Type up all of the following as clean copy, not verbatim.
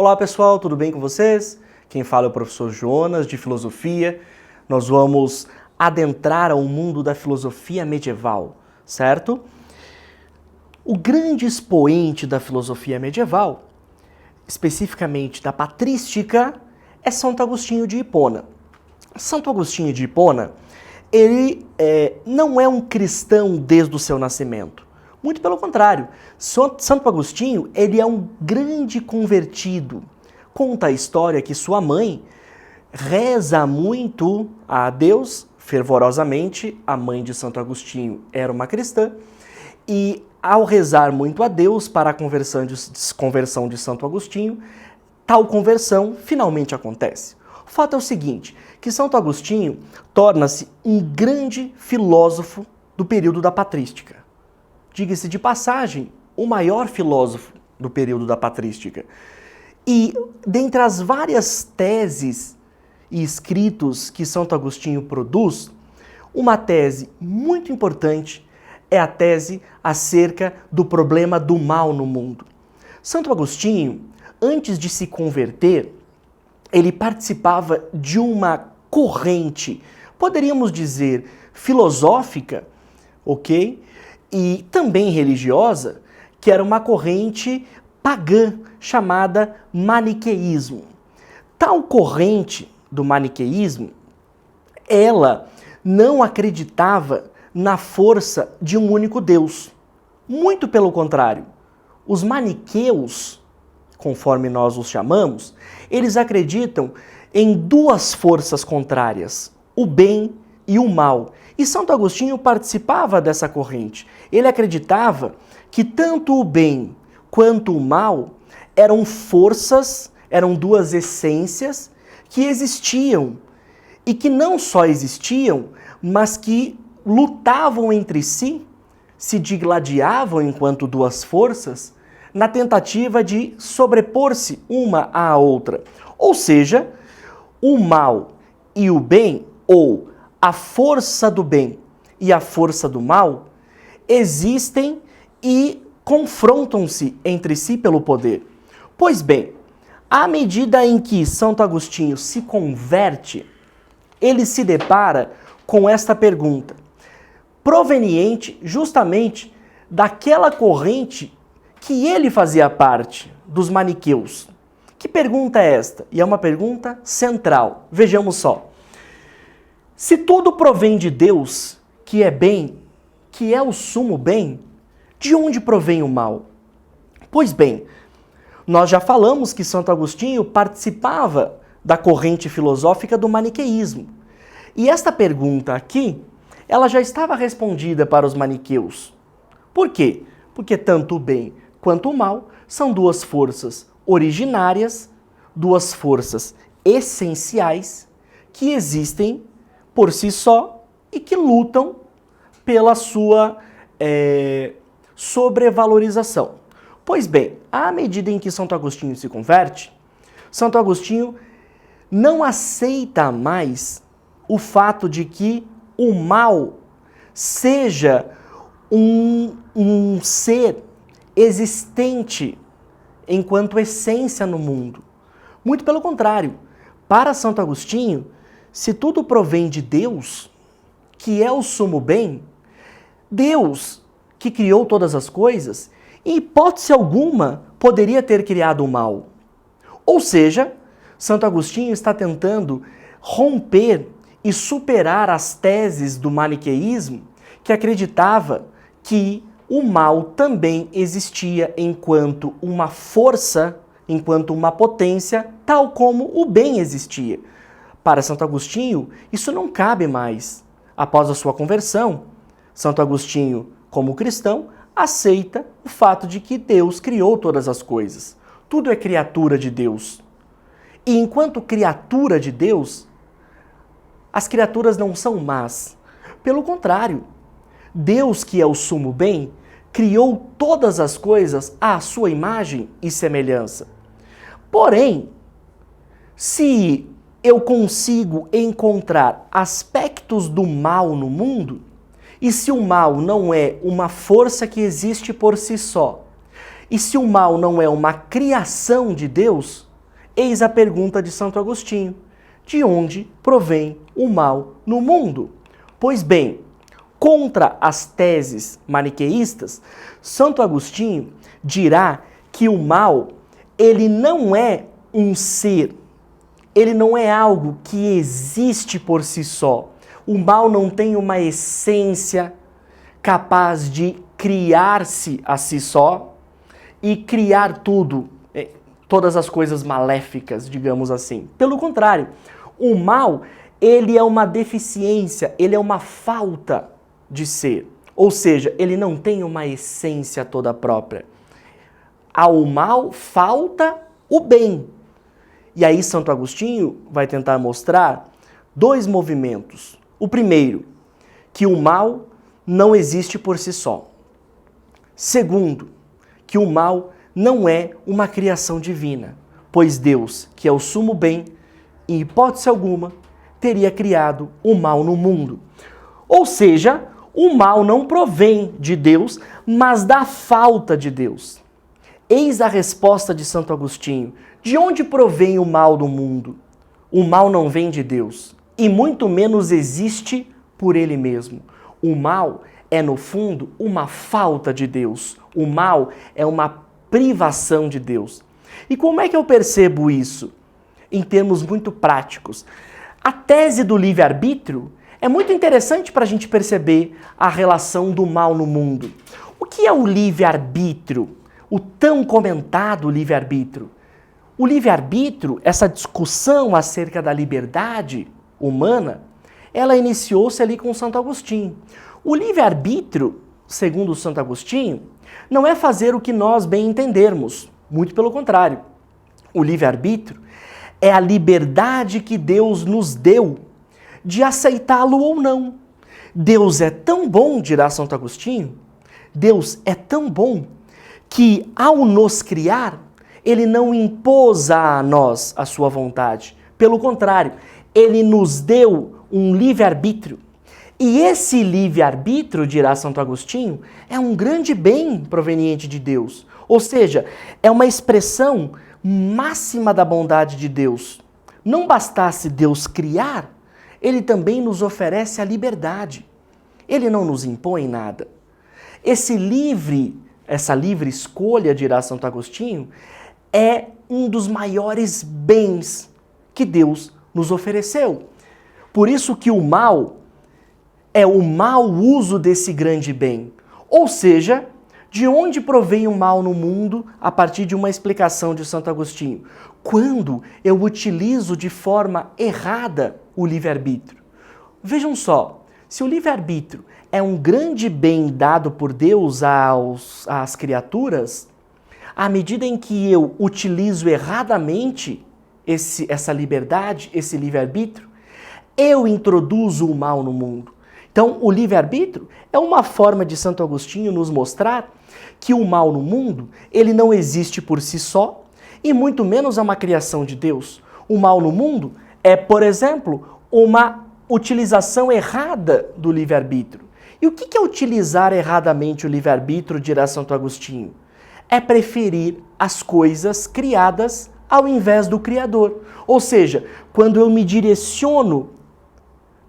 Olá pessoal, tudo bem com vocês? Quem fala é o professor Jonas, de Filosofia. Nós vamos adentrar ao mundo da filosofia medieval, certo? O grande expoente da filosofia medieval, especificamente da patrística, é Santo Agostinho de Hipona. Santo Agostinho de Hipona, ele não é um cristão desde o seu nascimento. Muito pelo contrário, Santo Agostinho, ele é um grande convertido. Conta a história que sua mãe reza muito a Deus, fervorosamente. A mãe de Santo Agostinho era uma cristã, e ao rezar muito a Deus para a conversão de Santo Agostinho, tal conversão finalmente acontece. O fato é o seguinte, que Santo Agostinho torna-se um grande filósofo do período da patrística. Diga-se de passagem, o maior filósofo do período da patrística. E dentre as várias teses e escritos que Santo Agostinho produz, uma tese muito importante é a tese acerca do problema do mal no mundo. Santo Agostinho, antes de se converter, ele participava de uma corrente, poderíamos dizer, filosófica, ok? E também religiosa, que era uma corrente pagã chamada maniqueísmo. Tal corrente do maniqueísmo, ela não acreditava na força de um único Deus. Muito pelo contrário, os maniqueus, conforme nós os chamamos, eles acreditam em duas forças contrárias, o bem e o mal. E Santo Agostinho participava dessa corrente. Ele acreditava que tanto o bem quanto o mal eram forças, eram duas essências que existiam e que não só existiam, mas que lutavam entre si, se digladiavam enquanto duas forças, na tentativa de sobrepor-se uma à outra. Ou seja, o mal e o bem, ou a força do bem e a força do mal, existem e confrontam-se entre si pelo poder. Pois bem, à medida em que Santo Agostinho se converte, ele se depara com esta pergunta, proveniente justamente daquela corrente que ele fazia parte, dos maniqueus. Que pergunta é esta? E é uma pergunta central. Vejamos só. Se tudo provém de Deus, que é bem, que é o sumo bem, de onde provém o mal? Pois bem, nós já falamos que Santo Agostinho participava da corrente filosófica do maniqueísmo. E esta pergunta aqui, ela já estava respondida para os maniqueus. Por quê? Porque tanto o bem quanto o mal são duas forças originárias, duas forças essenciais que existem por si só e que lutam pela sua sobrevalorização. Pois bem, à medida em que Santo Agostinho se converte, Santo Agostinho não aceita mais o fato de que o mal seja um ser existente enquanto essência no mundo. Muito pelo contrário, para Santo Agostinho, se tudo provém de Deus, que é o sumo bem, Deus, que criou todas as coisas, em hipótese alguma, poderia ter criado o mal. Ou seja, Santo Agostinho está tentando romper e superar as teses do maniqueísmo, que acreditava que o mal também existia enquanto uma força, enquanto uma potência, tal como o bem existia. Para Santo Agostinho, isso não cabe mais. Após a sua conversão, Santo Agostinho, como cristão, aceita o fato de que Deus criou todas as coisas. Tudo é criatura de Deus. E enquanto criatura de Deus, as criaturas não são más. Pelo contrário, Deus, que é o sumo bem, criou todas as coisas à sua imagem e semelhança. Porém, se eu consigo encontrar aspectos do mal no mundo, e se o mal não é uma força que existe por si só, e se o mal não é uma criação de Deus, Eis a pergunta de Santo Agostinho: de onde provém o mal no mundo? Pois bem, contra as teses maniqueístas, Santo Agostinho dirá que o mal, ele não é um ser, ele não é algo que existe por si só. O mal não tem uma essência capaz de criar-se a si só e criar tudo, todas as coisas maléficas, digamos assim. Pelo contrário, o mal, ele é uma deficiência, ele é uma falta de ser. Ou seja, ele não tem uma essência toda própria. Ao mal falta o bem. E aí Santo Agostinho vai tentar mostrar dois movimentos. O primeiro, que o mal não existe por si só. Segundo, que o mal não é uma criação divina, pois Deus, que é o sumo bem, em hipótese alguma, teria criado o mal no mundo. Ou seja, o mal não provém de Deus, mas da falta de Deus. Eis a resposta de Santo Agostinho. De onde provém o mal do mundo? O mal não vem de Deus, e muito menos existe por ele mesmo. O mal é, no fundo, uma falta de Deus. O mal é uma privação de Deus. E como é que eu percebo isso? Em termos muito práticos. A tese do livre-arbítrio é muito interessante para a gente perceber a relação do mal no mundo. O que é o livre-arbítrio? O tão comentado livre-arbítrio? O livre-arbítrio, essa discussão acerca da liberdade humana, ela iniciou-se ali com Santo Agostinho. O livre-arbítrio, segundo Santo Agostinho, não é fazer o que nós bem entendermos, muito pelo contrário. O livre-arbítrio é a liberdade que Deus nos deu de aceitá-lo ou não. Deus é tão bom, dirá Santo Agostinho, Deus é tão bom que ao nos criar, ele não impôs a nós a sua vontade. Pelo contrário, ele nos deu um livre-arbítrio. E esse livre-arbítrio, dirá Santo Agostinho, é um grande bem proveniente de Deus. Ou seja, é uma expressão máxima da bondade de Deus. Não bastasse Deus criar, ele também nos oferece a liberdade. Ele não nos impõe nada. Essa livre escolha, dirá Santo Agostinho, é um dos maiores bens que Deus nos ofereceu. Por isso que o mal é o mau uso desse grande bem. Ou seja, de onde provém o mal no mundo a partir de uma explicação de Santo Agostinho? Quando eu utilizo de forma errada o livre-arbítrio. Vejam só, se o livre-arbítrio é um grande bem dado por Deus às criaturas, à medida em que eu utilizo erradamente essa liberdade, esse livre-arbítrio, eu introduzo o mal no mundo. Então, o livre-arbítrio é uma forma de Santo Agostinho nos mostrar que o mal no mundo, ele não existe por si só, e muito menos é uma criação de Deus. O mal no mundo é, por exemplo, uma utilização errada do livre-arbítrio. E o que é utilizar erradamente o livre-arbítrio, dirá Santo Agostinho? É preferir as coisas criadas ao invés do Criador. Ou seja, quando eu me direciono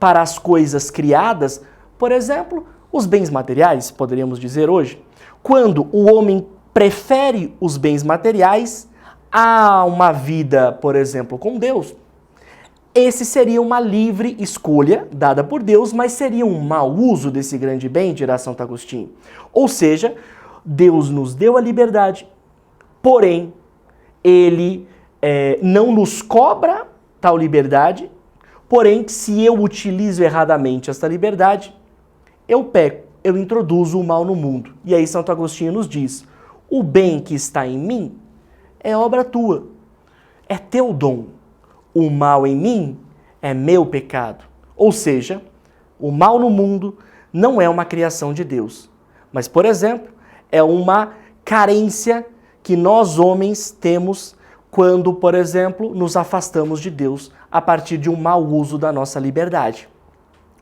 para as coisas criadas, por exemplo, os bens materiais, poderíamos dizer hoje, quando o homem prefere os bens materiais a uma vida, por exemplo, com Deus, esse seria uma livre escolha dada por Deus, mas seria um mau uso desse grande bem, dirá Santo Agostinho. Ou seja, Deus nos deu a liberdade, porém, ele não nos cobra tal liberdade, porém, se eu utilizo erradamente esta liberdade, eu peco, eu introduzo o mal no mundo. E aí Santo Agostinho nos diz, o bem que está em mim é obra tua, é teu dom. O mal em mim é meu pecado. Ou seja, o mal no mundo não é uma criação de Deus, mas, por exemplo, é uma carência que nós homens temos quando, por exemplo, nos afastamos de Deus a partir de um mau uso da nossa liberdade.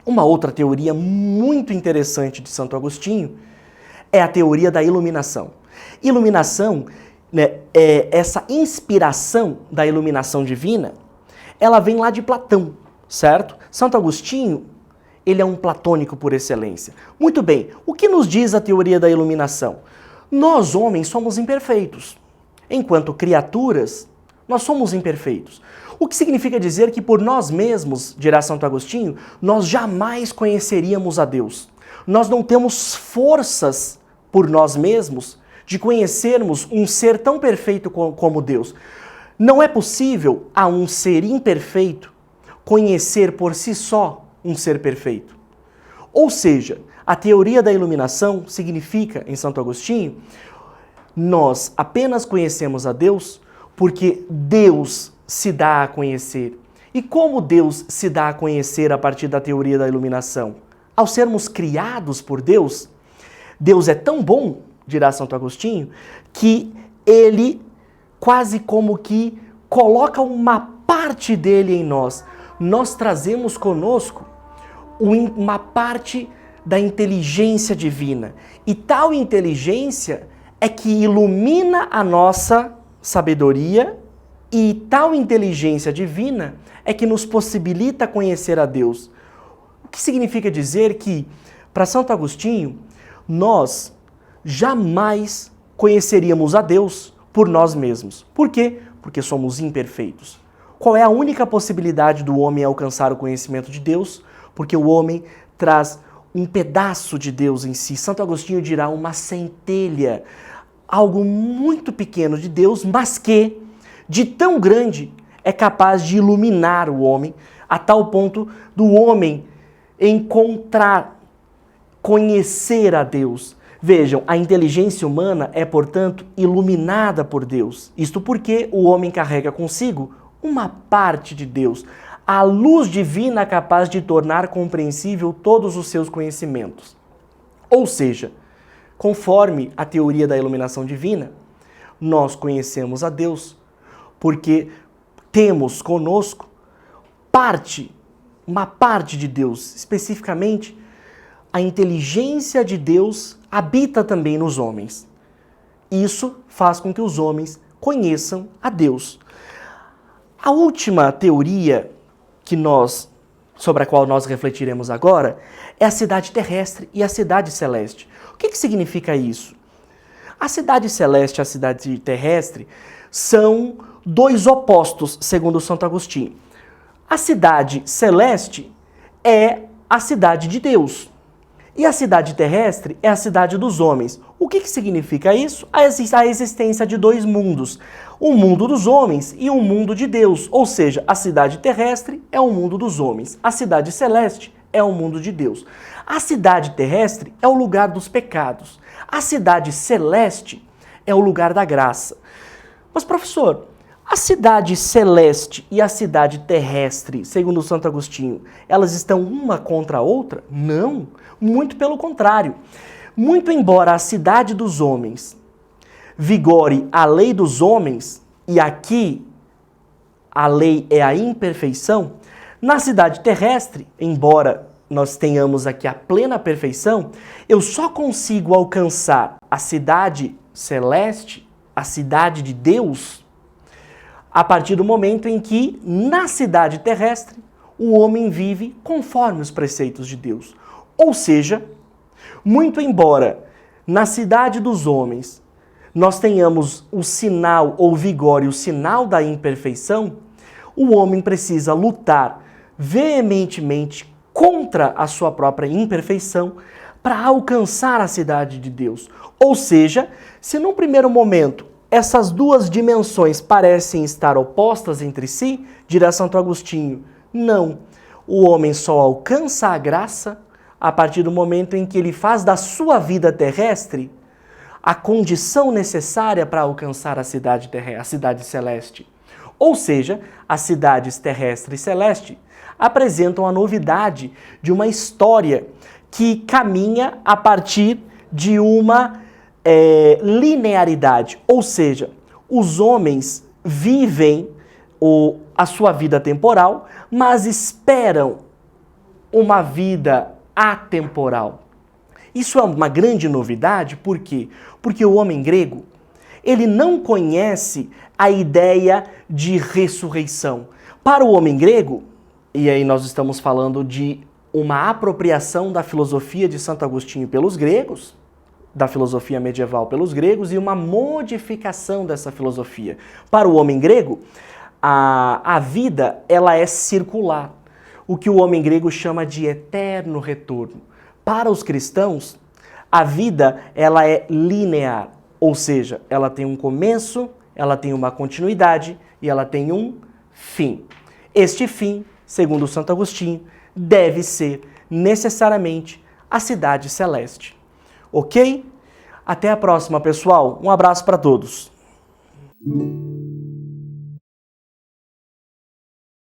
Uma outra teoria muito interessante de Santo Agostinho é a teoria da iluminação. Iluminação né, essa inspiração da iluminação divina, ela vem lá de Platão, certo? Santo Agostinho, ele é um platônico por excelência. Muito bem, o que nos diz a teoria da iluminação? Nós, homens, somos imperfeitos. Enquanto criaturas, nós somos imperfeitos. O que significa dizer que por nós mesmos, dirá Santo Agostinho, nós jamais conheceríamos a Deus. Nós não temos forças por nós mesmos de conhecermos um ser tão perfeito como Deus. Não é possível a um ser imperfeito conhecer por si só um ser perfeito. Ou seja, a teoria da iluminação significa, em Santo Agostinho, nós apenas conhecemos a Deus porque Deus se dá a conhecer. E como Deus se dá a conhecer a partir da teoria da iluminação? Ao sermos criados por Deus, Deus é tão bom, dirá Santo Agostinho, que ele quase como que coloca uma parte dele em nós. Nós trazemos conosco uma parte da inteligência divina. E tal inteligência é que ilumina a nossa sabedoria, e tal inteligência divina é que nos possibilita conhecer a Deus. O que significa dizer que, para Santo Agostinho, nós jamais conheceríamos a Deus por nós mesmos. Por quê? Porque somos imperfeitos. Qual é a única possibilidade do homem alcançar o conhecimento de Deus? Porque o homem traz um pedaço de Deus em si. Santo Agostinho dirá uma centelha, algo muito pequeno de Deus, mas que, de tão grande, é capaz de iluminar o homem, a tal ponto do homem encontrar, conhecer a Deus. Vejam, a inteligência humana é, portanto, iluminada por Deus. Isto porque o homem carrega consigo uma parte de Deus, a luz divina capaz de tornar compreensível todos os seus conhecimentos. Ou seja, conforme a teoria da iluminação divina, nós conhecemos a Deus porque temos conosco uma parte de Deus, especificamente a inteligência de Deus habita também nos homens. Isso faz com que os homens conheçam a Deus. A última teoria sobre a qual nós refletiremos agora é a cidade terrestre e a cidade celeste. O que significa isso? A cidade celeste e a cidade terrestre são dois opostos, segundo Santo Agostinho. A cidade celeste é a cidade de Deus. E a cidade terrestre é a cidade dos homens. O que significa isso? A existência de dois mundos. Um mundo dos homens e um mundo de Deus. Ou seja, a cidade terrestre é o mundo dos homens. A cidade celeste é o mundo de Deus. A cidade terrestre é o lugar dos pecados. A cidade celeste é o lugar da graça. Mas, professor, a cidade celeste e a cidade terrestre, segundo Santo Agostinho, elas estão uma contra a outra? Não, muito pelo contrário. Muito embora a cidade dos homens vigore a lei dos homens, e aqui a lei é a imperfeição, na cidade terrestre, embora nós tenhamos aqui a plena perfeição, eu só consigo alcançar a cidade celeste, a cidade de Deus, a partir do momento em que, na cidade terrestre, o homem vive conforme os preceitos de Deus. Ou seja, muito embora na cidade dos homens nós tenhamos o sinal ou vigor e o sinal da imperfeição, o homem precisa lutar veementemente contra a sua própria imperfeição para alcançar a cidade de Deus. Ou seja, se num primeiro momento essas duas dimensões parecem estar opostas entre si, dirá Santo Agostinho, não. O homem só alcança a graça a partir do momento em que ele faz da sua vida terrestre a condição necessária para alcançar a cidade celeste. Ou seja, as cidades terrestre e celeste apresentam a novidade de uma história que caminha a partir de uma linearidade, ou seja, os homens vivem a sua vida temporal, mas esperam uma vida atemporal. Isso é uma grande novidade, por quê? Porque o homem grego, ele não conhece a ideia de ressurreição. Para o homem grego, e aí nós estamos falando de uma apropriação da filosofia de Santo Agostinho pelos gregos, da filosofia medieval pelos gregos, e uma modificação dessa filosofia. Para o homem grego, a vida ela é circular, o que o homem grego chama de eterno retorno. Para os cristãos, a vida ela é linear, ou seja, ela tem um começo, ela tem uma continuidade e ela tem um fim. Este fim, segundo Santo Agostinho, deve ser necessariamente a cidade celeste. Ok? Até a próxima, pessoal. Um abraço para todos.